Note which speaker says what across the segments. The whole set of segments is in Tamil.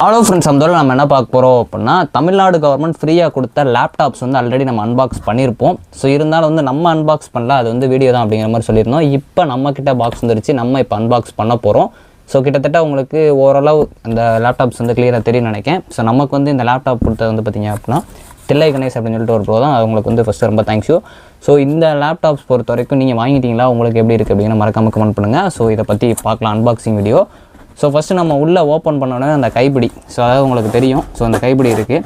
Speaker 1: ஹலோ ஃப்ரெண்ட்ஸ், அந்த நம்ம என்ன பார்க்க போகிறோம் அப்படின்னா, தமிழ்நாடு கவர்மெண்ட் ஃப்ரீயாக கொடுத்த லேப்டாப்ஸ் வந்து ஆல்ரெடி நம்ம அன்பாக்ஸ் பண்ணியிருப்போம். ஸோ இருந்தாலும் வந்து நம்ம அன்பாக்ஸ் பண்ணல, அது வந்து வீடியோ தான் அப்படிங்கிற மாதிரி சொல்லியிருந்தோம். இப்போ நம்மக்கிட்ட பாக்ஸ் வந்துருச்சு, நம்ம இப்போ அன்பாக்ஸ் பண்ண போகிறோம். ஸோ கிட்டத்தட்ட உங்களுக்கு ஓரளவு அந்த லேப்டாப்ஸ் வந்து கிளியராக தெரியும் நினைக்கிறேன். ஸோ நமக்கு வந்து இந்த லேப்டாப் கொடுத்தது வந்து பார்த்திங்க அப்படின்னா தில்லை கணேஷ் அப்படின்னு சொல்லிட்டு ஒரு ப்ரோ தான். அவங்களுக்கு வந்து ஃபஸ்ட்டு ரொம்ப தேங்க்யூ. ஸோ இந்த லேப்டாப்ஸ் பொறுத்த வரைக்கும் நீங்கள் வாங்கிட்டீங்களா, உங்களுக்கு எப்படி இருக்குது அப்படிங்கிற மறக்காமல் கமெண்ட் பண்ணுங்கள். ஸோ இதை பற்றி பார்க்கலாம் அன்பாக்சிங் வீடியோ. ஸோ ஃபஸ்ட்டு நம்ம உள்ளே ஓப்பன் பண்ண உடனே அந்த கைப்பிடி, ஸோ அதாவது உங்களுக்கு தெரியும். ஸோ அந்த கைப்பிடி இருக்குது.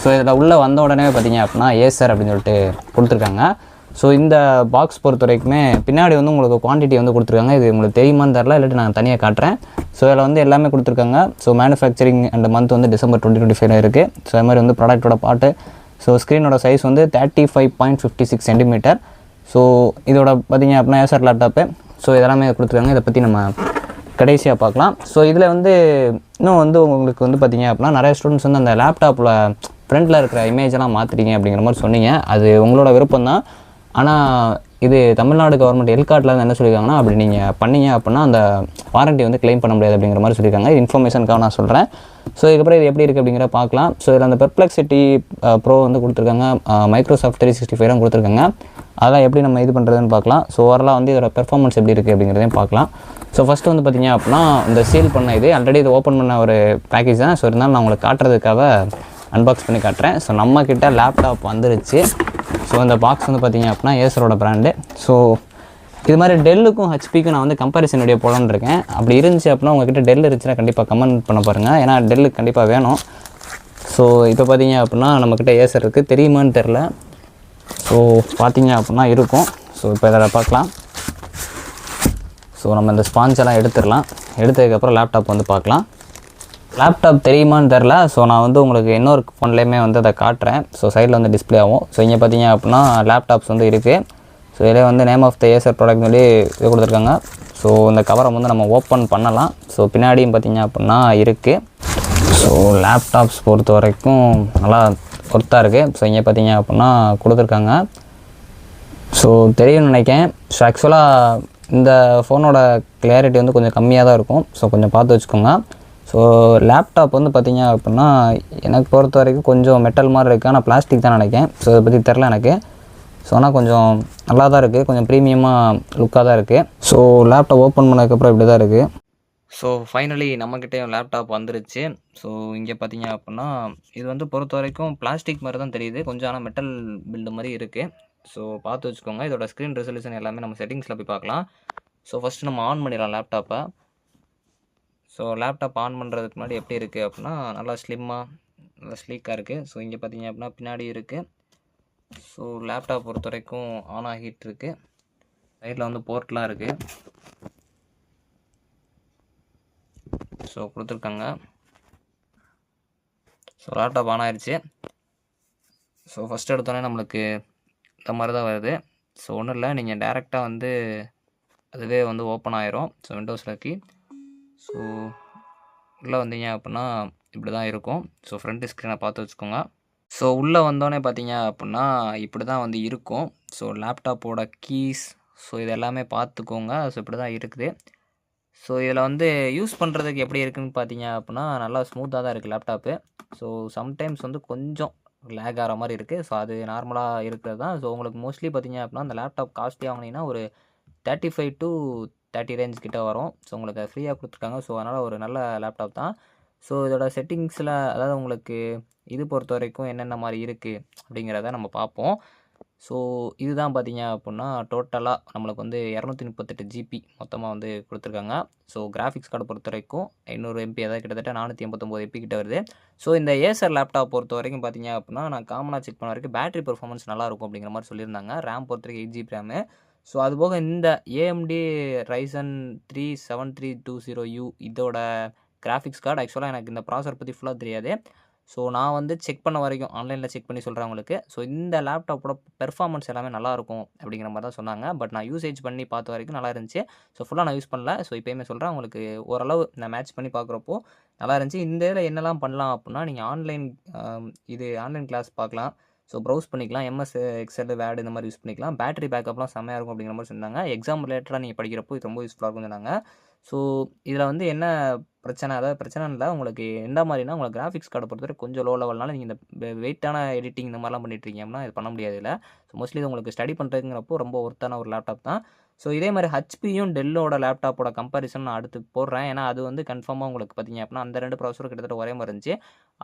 Speaker 1: ஸோ இதில் உள்ளே வந்த உடனே பார்த்திங்க அப்படின்னா ஏசர் அப்படின்னு சொல்லிட்டு கொடுத்துருக்காங்க. ஸோ இந்த பாக்ஸ் பொறுத்த வரைக்குமே பின்னாடி வந்து உங்களுக்கு குவான்டிட்டி வந்து கொடுத்துருக்காங்க. இது உங்களுக்கு தெரியுமான்னு தெரில, இல்லாட்டி நான் தனியாக காட்டுறேன். ஸோ இதில் வந்து எல்லாமே கொடுத்துருக்காங்க. ஸோ மேனுஃபேக்சரிங் அண்ட் மந்த் வந்து டிசம்பர் 2025 இருக்குது. ஸோ அது மாதிரி வந்து ப்ராடக்ட்டோட பாட்டு. ஸோ ஸ்க்ரீனோட சைஸ் வந்து 35.56 சென்டிமீட்டர். ஸோ இதோட பார்த்திங்க அப்படின்னா ஏசர் லேப்டாப்பு. ஸோ இதெல்லாமே கொடுத்துருக்காங்க. இதை பற்றி நம்ம கடைசியாக பார்க்கலாம். ஸோ இதில் வந்து இன்னும் வந்து உங்களுக்கு வந்து பார்த்திங்க அப்படின்னா நிறைய ஸ்டூடெண்ட்ஸ் வந்து அந்த லேப்டாப்பில் ஃப்ரண்ட்டில் இருக்கிற இமேஜெல்லாம் மாற்றிட்டீங்க அப்படிங்கிற மாதிரி சொன்னீங்க. அது உங்களோட விருப்பம் தான். ஆனால் இது தமிழ்நாடு கவர்மெண்ட் எல்கார்ட்டில் என்ன சொல்லியிருக்காங்கன்னா, அப்படி நீங்கள் பண்ணீங்க அப்படின்னா அந்த வாரண்ட்டி வந்து கிளைம் பண்ண முடியாது அப்படிங்கிற மாதிரி சொல்லியிருக்காங்க. இன்ஃபர்மேஷனுக்காக நான் சொல்கிறேன். ஸோ இதுக்கப்புறம் இது எப்படி இருக்குது அப்படிங்கிற பார்க்கலாம். ஸோ இதில் அந்த பெர்ப்ளெக்சிட்டி ப்ரோ வந்து கொடுத்துருக்காங்க, மைக்ரோசாஃப்ட் 365 கொடுத்துருக்காங்க. அதெல்லாம் எப்படி நம்ம இது பண்ணுறதுன்னு பார்க்கலாம். ஸோ ஓவராலாக வந்து இதோட பெர்ஃபார்மன்ஸ் எப்படி இருக்குது அப்படிங்கிறதையும் பார்க்கலாம். ஸோ ஃபஸ்ட்டு வந்து பார்த்திங்க அப்படின்னா இந்த சீல் பண்ண இது ஆல்ரெடி இது ஓப்பன் பண்ண ஒரு பேக்கேஜ் தான். ஸோ இருந்தாலும் நான் உங்களுக்கு காட்டுறதுக்காக அன்பாக்ஸ் பண்ணி காட்டுறேன். ஸோ நம்மக்கிட்ட லேப்டாப் வந்துருச்சு. ஸோ இந்த பாக்ஸ் வந்து பார்த்திங்க அப்படின்னா ஏசரோட பிராண்டு. ஸோ இது மாதிரி டெல்லுக்கும் ஹெச்பிக்கும் நான் வந்து கம்பேரிசன் வீடியோ போடலான்னு இருக்கேன். அப்படி இருந்துச்சு அப்படின்னா உங்கள்கிட்ட டெல் இருந்துச்சுன்னா கண்டிப்பாக கமெண்ட் பண்ண பாருங்கள். ஏன்னா டெல்லுக்கு கண்டிப்பாக வேணும். ஸோ இப்போ பார்த்திங்க அப்படின்னா நம்மக்கிட்ட ஏசர் இருக்குது, தெரியுமான்னு தெரில. ஸோ பார்த்திங்க அப்படின்னா இருக்கும். ஸோ இப்போ இதில் பார்க்கலாம். ஸோ நம்ம இந்த ஸ்பான்ச்செல்லாம் எடுத்துடலாம். எடுத்ததுக்கப்புறம் லேப்டாப் வந்து பார்க்கலாம். லேப்டாப் தெரியுமான்னு தெரில. ஸோ நான் வந்து உங்களுக்கு இன்னொரு ஃபோன்லேயுமே வந்து அதை காட்டுறேன். ஸோ சைடில் வந்து டிஸ்பிளே ஆகும். ஸோ இங்கே பார்த்தீங்க அப்படின்னா லேப்டாப்ஸ் வந்து இருக்குது. ஸோ இதிலே வந்து name of the Acer product சொல்லி இது கொடுத்துருக்காங்க. ஸோ இந்த கவரை வந்து நம்ம ஓப்பன் பண்ணலாம். ஸோ பின்னாடியும் பார்த்திங்க அப்படின்னா இருக்குது. ஸோ லேப்டாப்ஸ் பொறுத்த வரைக்கும் நல்லா ஒர்த்தாக இருக்குது. ஸோ இங்கே பார்த்திங்க அப்படின்னா கொடுத்துருக்காங்க. ஸோ தெரியும்னு நினைக்கிறேன். ஸோ ஆக்சுவலாக இந்த ஃபோனோட கிளியாரிட்டி வந்து கொஞ்சம் கம்மியாக தான் இருக்கும். ஸோ கொஞ்சம் பார்த்து வச்சுக்கோங்க. ஸோ லேப்டாப் வந்து பார்த்திங்க அப்படின்னா எனக்கு பொறுத்த வரைக்கும் கொஞ்சம் மெட்டல் மாதிரி இருக்குது. ஆனால் பிளாஸ்டிக் தான் நினைக்கிறேன். ஸோ இதை பற்றி தெரில எனக்கு. ஸோ ஆனால் கொஞ்சம் நல்லா தான் இருக்குது, கொஞ்சம் ப்ரீமியமாக லுக்காக தான் இருக்குது. ஸோ லேப்டாப் ஓப்பன் பண்ணதுக்கப்புறம் இப்படி தான் இருக்குது. ஸோ ஃபைனலி நம்மக்கிட்டேயும் லேப்டாப் வந்துருச்சு. ஸோ இங்கே பார்த்திங்க அப்படின்னா இது வந்து பொறுத்த வரைக்கும் பிளாஸ்டிக் மாதிரி தான் தெரியுது, கொஞ்சம் ஆனால் மெட்டல் பில்டு மாதிரி இருக்குது. ஸோ பார்த்து வச்சுக்கோங்க. இதோட ஸ்க்ரீன் ரெசல்யூஷன் எல்லாமே நம்ம செட்டிங்ஸில் போய் பார்க்கலாம். ஸோ ஃபஸ்ட்டு நம்ம ஆன் பண்ணிடலாம் லேப்டாப்பை. ஸோ லேப்டாப் ஆன் பண்ணுறதுக்கு முன்னாடி எப்படி இருக்குது அப்படின்னா நல்லா ஸ்லிம்மாக நல்லா ஸ்லீக்காக இருக்குது. ஸோ இங்கே பார்த்திங்க அப்படின்னா பின்னாடி இருக்குது. ஸோ லேப்டாப் பொறுத்த வரைக்கும் ஆன் ஆகிட்டு இருக்குது. சைடில் வந்து போர்ட்லாம் இருக்குது. ஸோ கொடுத்துருக்காங்க. ஸோ லேப்டாப் ஆன் ஆயிடுச்சு. ஸோ ஃபஸ்ட் எடுத்தோடனே நம்மளுக்கு இந்த மாதிரி தான் வருது. ஸோ ஒன்றும் இல்லை, நீங்கள் டேரெக்டாக வந்து அதுவே வந்து ஓப்பன் ஆயிரும். So விண்டோஸில் key. ஸோ உள்ளே வந்தீங்க அப்படின்னா இப்படி தான் இருக்கும். ஸோ ஃப்ரண்ட் ஸ்க்ரீனை பார்த்து வச்சுக்கோங்க. ஸோ உள்ளே வந்தோடனே பார்த்தீங்க அப்படின்னா இப்படி தான் வந்து இருக்கும். ஸோ லேப்டாப்போட கீஸ், ஸோ இது எல்லாமே பார்த்துக்கோங்க. ஸோ இப்படி தான் இருக்குது. ஸோ இதில் வந்து யூஸ் பண்ணுறதுக்கு எப்படி இருக்குதுன்னு பார்த்தீங்க அப்படின்னா நல்லா ஸ்மூத்தாக தான் இருக்குது லேப்டாப்பு. ஸோ சம்டைம்ஸ் வந்து கொஞ்சம் லேக் ஆகிற மாதிரி இருக்குது. ஸோ அது நார்மலாக இருக்கிறது தான். ஸோ உங்களுக்கு மோஸ்ட்லி பார்த்திங்க அப்படின்னா அந்த லேப்டாப் காஸ்ட்லி வாங்கினீங்கன்னா ஒரு 35 to 30 ரேஞ்ச் கிட்ட வரும். ஸோ உங்களுக்கு அது ஃப்ரீயாக கொடுத்துருக்காங்க. ஸோ அதனால் ஒரு நல்ல லேப்டாப் தான். ஸோ இதோட செட்டிங்ஸில் அதாவது உங்களுக்கு இது பொறுத்த வரைக்கும் என்னென்ன மாதிரி இருக்குது அப்படிங்கிறத நம்ம பார்ப்போம். ஸோ இதுதான் பார்த்திங்க அப்படின்னா டோட்டலாக நம்மளுக்கு வந்து 238 GB மொத்தமாக வந்து கொடுத்துருக்காங்க. ஸோ கிராஃபிக்ஸ் கார்டு பொறுத்த வரைக்கும் 500 MB, அதாவது கிட்டத்தட்ட 489 MB கிட்ட வருது. ஸோ இந்த ஏசர் லேப்டாப் பொறுத்த வரைக்கும் பார்த்திங்க அப்படின்னா நான் காமனாக செக் பண்ண வரைக்கும் பேட்டரி பெர்ஃபார்மன்ஸ் நல்லாயிருக்கும் அப்படிங்கிற மாதிரி சொல்லியிருந்தாங்க. ரேம் பொறுத்த வரைக்கும் 8 GB ரேமு. ஸோ அதுபோக இந்த AMD Ryzen 3 7320U இதோட கிராஃபிக்ஸ் கார்டு ஆக்சுவலாக எனக்கு இந்த ப்ராசர் பற்றி ஃபுல்லாக தெரியாது. ஸோ நான் வந்து செக் பண்ண வரைக்கும் ஆன்லைனில் செக் பண்ணி சொல்கிறேன் உங்களுக்கு. ஸோ இந்த லேப்டாப்போட பெர்ஃபார்மன்ஸ் எல்லாமே நல்லாயிருக்கும் அப்படிங்கிற மாதிரி தான் சொன்னாங்க. பட் நான் யூசேஜ் பண்ணி பார்த்த வரைக்கும் நல்லா இருந்துச்சு. ஸோ ஃபுல்லாக நான் யூஸ் பண்ணல. ஸோ இப்போயுமே சொல்கிறேன் உங்களுக்கு ஓரளவு நான் மேட்ச் பண்ணி பார்க்குறப்போ நல்லா இருந்துச்சு. இந்த இதில் என்னெல்லாம் பண்ணலாம் அப்படின்னா நீங்கள் ஆன்லைன் கிளாஸ் பார்க்கலாம். ஸோ ப்ரௌஸ் பண்ணிக்கலாம். MS Excel, Word இந்த மாதிரி யூஸ் பண்ணிக்கலாம். பேட்டரி பேக்கப்லாம் செம்மையாக இருக்கும் அப்படிங்கிற மாதிரி சொன்னாங்க. எக்ஸாம் ரிலேட்டடாக நீங்கள் படிக்கிறப்போ இது ரொம்ப யூஸ்ஃபுல்லாக இருக்கும்னு சொன்னாங்க. ஸோ இதில் வந்து என்ன பிரச்சனை, அதாவது பிரச்சனை இல்லை, உங்களுக்கு எந்த மாதிரினா உங்களுக்கு கிராஃபிக்ஸ் கார்டை பொறுத்தவரை கொஞ்சம் லோ லெவல்னால நீங்கள் இந்த வெயிட்டான எடிட்டிங் இந்த மாதிரிலாம் பண்ணிட்டுருக்கீங்க அப்படின்னா இது பண்ண முடியாது இல்லை. ஸோ மோஸ்ட்லி இது உங்களுக்கு ஸ்டடி பண்ணுறதுங்கிறப்போ ரொம்ப ஒர்த்தான ஒரு லேப்டாப் தான். ஸோ இதே மாதிரி ஹச்பியும் டெல்லோட லேப்டாப்போட கம்பேரிசன் நான் அடுத்து போடுறேன். ஏன்னா அது வந்து கன்ஃபார்மாக உங்களுக்கு பார்த்தீங்க அப்படின்னா அந்த 2 ப்ராசஸரும் கிட்டத்தட்ட ஒரே மாதிரி இருந்துச்சு.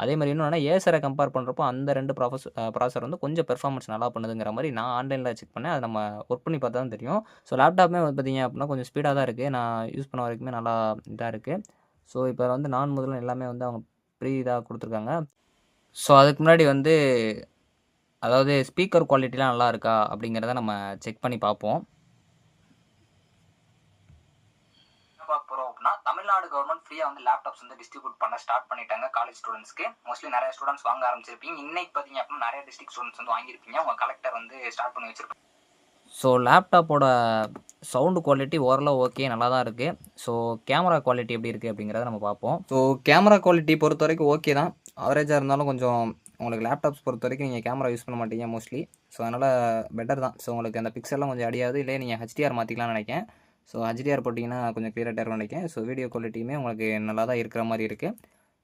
Speaker 1: அதே மாதிரி இன்னொன்று ஏசரை கம்பேர் பண்ணுறப்போ அந்த 2 ப்ராசஸர் வந்து கொஞ்சம் பெர்ஃபார்மன்ஸ் நல்லா பண்ணுதுங்கிற மாதிரி நான் ஆன்லைனில் செக் பண்ணேன். அது நம்ம ஒர்க் பண்ணி பார்த்தா தான் தெரியும். ஸோ லேப்டாப்புமே வந்து பார்த்தீங்க அப்படின்னா கொஞ்சம் ஸ்பீடாக தான் இருக்குது. நான் யூஸ் பண்ண வரைக்குமே நல்லா இதாக இருக்குது. ஸோ இப்போ வந்து நான் முதல்ல எல்லாமே வந்து அவங்க ப்ரீ இதாக கொடுத்துருக்காங்க. ஸோ அதுக்கு முன்னாடி வந்து அதாவது ஸ்பீக்கர் குவாலிட்டிலாம் நல்லா இருக்கா அப்படிங்கிறத நம்ம செக் பண்ணி பார்ப்போம். பார்க்க போகிறோம் அப்படின்னா தமிழ்நாடு கவர்மெண்ட் ஃப்ரீயாக வந்து லேப்டாப்ஸ் வந்து டிஸ்ட்ரிபியூட் பண்ண ஸ்டார்ட் பண்ணிட்டாங்க காலேஜ் ஸ்டூடெண்ட்ஸ்க்கு. மோஸ்ட்லி நிறைய ஸ்டூடெண்ட்ஸ் வாங்க ஆரம்பிச்சிருப்பீங்க. இன்னைக்கு பார்த்தீங்க அப்படின்னா நிறைய டிஸ்ட்ரிக்ட் ஸ்டூடெண்ட்ஸ் வந்து வாங்கியிருப்பீங்க. உங்கள் கலெக்டர் வந்து ஸ்டார்ட் பண்ணி வச்சிருப்பாங்க. ஸோ லேப்டாப்போட சவுண்டு குவாலிட்டி ஓரளவு ஓகே, நல்லா தான் இருக்குது. ஸோ கேமரா குவாலிட்டி எப்படி இருக்குது அப்படிங்கிறத நம்ம பார்ப்போம். ஸோ கேமரா குவாலிட்டி பொறுத்த வரைக்கும் ஓகே தான், அவரேஜாக இருந்தாலும் கொஞ்சம் உங்களுக்கு லேப்டாப்ஸ் பொறுத்த வரைக்கும் நீங்கள் கேமரா யூஸ் பண்ண மாட்டீங்க மோஸ்ட்லி. ஸோ அதனால் பெட்டர் தான். ஸோ உங்களுக்கு அந்த பிக்சல்லாம் கொஞ்சம் அடியாது, இல்லை நீங்கள் ஹெச்டிஆர் மாற்றிக்கலாம்னு நினைக்கிறேன். ஸோ ஹெச்டிஆர் போட்டிங்கன்னா கொஞ்சம் கிளியராக இருக்கும்னு நினைக்கிறேன். ஸோ வீடியோ குவாலிட்டியுமே உங்களுக்கு நல்லா தான் இருக்கிற மாதிரி இருக்குது.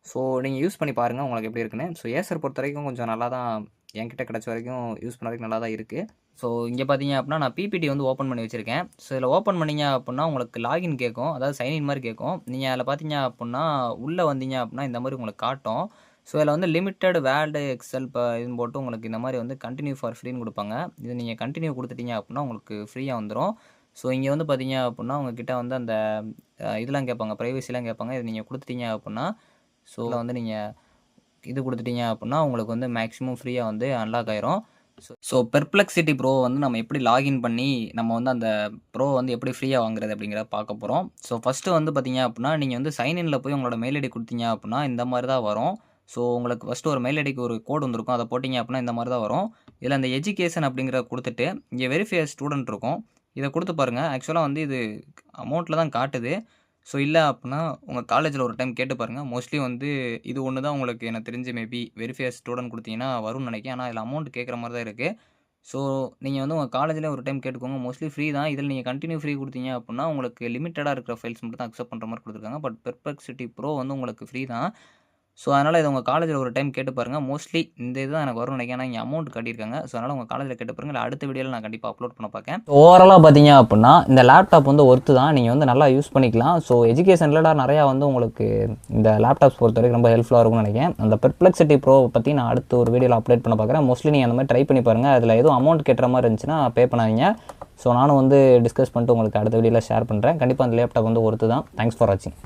Speaker 1: ஸோ நீங்கள் யூஸ் பண்ணி பாருங்கள் உங்களுக்கு எப்படி இருக்குன்னு. ஸோ ஏசர் பொறுத்த வரைக்கும் கொஞ்சம் நல்லா தான், என்கிட்ட கிடச்ச வரைக்கும் யூஸ் பண்ண வரைக்கும் நல்லா தான் இருக்குது. ஸோ இங்கே பார்த்தீங்க அப்படின்னா நான் பிபிடி வந்து ஓப்பன் பண்ணி வச்சுருக்கேன். ஸோ இதில் ஓப்பன் பண்ணிங்க அப்படின்னா உங்களுக்கு லாகின் கேட்கும், அதாவது சைன்இன் மாதிரி கேட்கும். நீங்கள் அதில் பார்த்தீங்க அப்படின்னா உள்ளே வந்தீங்க அப்படின்னா இந்த மாதிரி உங்களுக்கு காட்டும். ஸோ இதில் வந்து லிமிட்டட் வேர்டு எக்ஸல் இதுன்னு போட்டு உங்களுக்கு இந்த மாதிரி வந்து கண்டினியூ ஃபார் ஃப்ரீன்னு கொடுப்பாங்க. இது நீங்கள் கண்டினியூ கொடுத்துட்டீங்க அப்படின்னா உங்களுக்கு ஃப்ரீயாக வந்துடும். ஸோ இங்கே வந்து பார்த்தீங்க அப்படின்னா உங்ககிட்ட வந்து அந்த இதெல்லாம் கேட்பாங்க, ப்ரைவசிலாம் கேட்பாங்க. இது நீங்கள் கொடுத்துட்டீங்க அப்படின்னா ஸோ இதில் வந்து நீங்கள் இது கொடுத்துட்டீங்க அப்படின்னா உங்களுக்கு வந்து மேக்ஸிமம் ஃப்ரீயாக வந்து அன்லாக் ஆயிரும். ஸோ பெர்ப்ளெக்சிட்டி ப்ரோ வந்து நம்ம எப்படி லாகின் பண்ணி நம்ம வந்து அந்த ப்ரோ வந்து எப்படி ஃப்ரீயாக வாங்குறது அப்படிங்கிறத பார்க்க போகிறோம். ஸோ ஃபஸ்ட்டு வந்து பார்த்தீங்க அப்படின்னா நீங்கள் வந்து சைன்இனில் போய் உங்களோட மெயில் ஐடி கொடுத்தீங்க அப்படின்னா இந்த மாதிரி தான் வரும். ஸோ உங்களுக்கு ஃபஸ்ட்டு ஒரு மெயில் ஐடிக்கு ஒரு கோடு வந்திருக்கும், அதை போட்டிங்க அப்படின்னா இந்த மாதிரி தான் வரும். இதில் அந்த எஜுகேஷன் அப்படிங்கிறத கொடுத்துட்டு இங்கே வெரிஃபை ஸ்டூடெண்ட் இருக்கும், இதை கொடுத்து பாருங்கள். ஆக்சுவலாக வந்து இது அமௌண்ட்டில் தான் காட்டுது. ஸோ இல்லை அப்படின்னா உங்கள் காலேஜில் ஒரு டைம் கேட்டு பாருங்கள். மோஸ்ட்லி வந்து இது ஒன்று தான் உங்களுக்கு எனக்கு தெரிஞ்சு மேபி வெரிஃபை ஸ்டூடெண்ட் கொடுத்தீங்கன்னா வரும்னு நினைக்கிறேன். ஆனால் இதில் அமௌண்ட் கேட்குற மாதிரி தான் இருக்குது. ஸோ நீங்கள் வந்து உங்கள் காலேஜில் ஒரு டைம் கேட்டுக்கோங்க. மோஸ்ட்லி ஃப்ரீ தான். இதில் நீங்கள் கண்டினியூ ஃப்ரீ கொடுத்தீங்க அப்படின்னா உங்களுக்கு லிமிட்டடாக இருக்கிற ஃபைல்ஸ் மட்டும் தான் அக்செப்ட் பண்ணுற மாதிரி கொடுத்துருக்காங்க. பட் பெர்ப்ளெக்சிட்டி ப்ரோ வந்து உங்களுக்கு ஃப்ரீ தான். ஸோ அதனால் இதை உங்கள் காலேஜில் ஒரு டைம் கேட்டு பாருங்கள். மோஸ்ட்லி இந்த இது தான் எனக்கு வரும்னு நினைக்கிறேன். ஆனால் இங்கே அமௌண்ட் கட்டியிருக்காங்க. ஸோ அதனால் உங்கள் காலேஜில் கேட்டு பாருங்கள். இல்லை அடுத்த வீடியோவில் நான் கண்டிப்பாக அப்லோட் பண்ண பார்க்கேன். ஓவராலாக பார்த்தீங்க அப்படின்னா இந்த லேப்டாப் வந்து ஒர்த்து தான், நீங்கள் வந்து நல்லா யூஸ் பண்ணிக்கலாம். ஸோ எஜுகேஷன் ரிலேட்டாக நிறையா வந்து உங்களுக்கு இந்த லேப்டாப்ஸ் பொறுத்த வரைக்கும் ரொம்ப ஹெல்ப்ஃபுல்லாக இருக்கும்னு நினைக்கிறேன். அந்த பெர்ப்ளெக்சிட்டி ப்ரோ பற்றி நான் அடுத்த ஒரு வீடியோவில் அப்டேட் பண்ண பார்க்குறேன். மோஸ்ட்லி நீங்கள் அந்த மாதிரி ட்ரை பண்ணி பாருங்கள். அதில் எதுவும் அமௌண்ட் கட்டுற மாதிரி இருந்துச்சுன்னா பே பண்ணாதீங்க. ஸோ நானும் வந்து டிஸ்கஸ் பண்ணிட்டு உங்களுக்கு அடுத்த வீடியோவில் ஷேர் பண்ணுறேன். கண்டிப்பாக அந்த லேப்டாப் வந்து ஒர்த்து தான். தேங்க்ஸ் ஃபார் வாட்சிங்.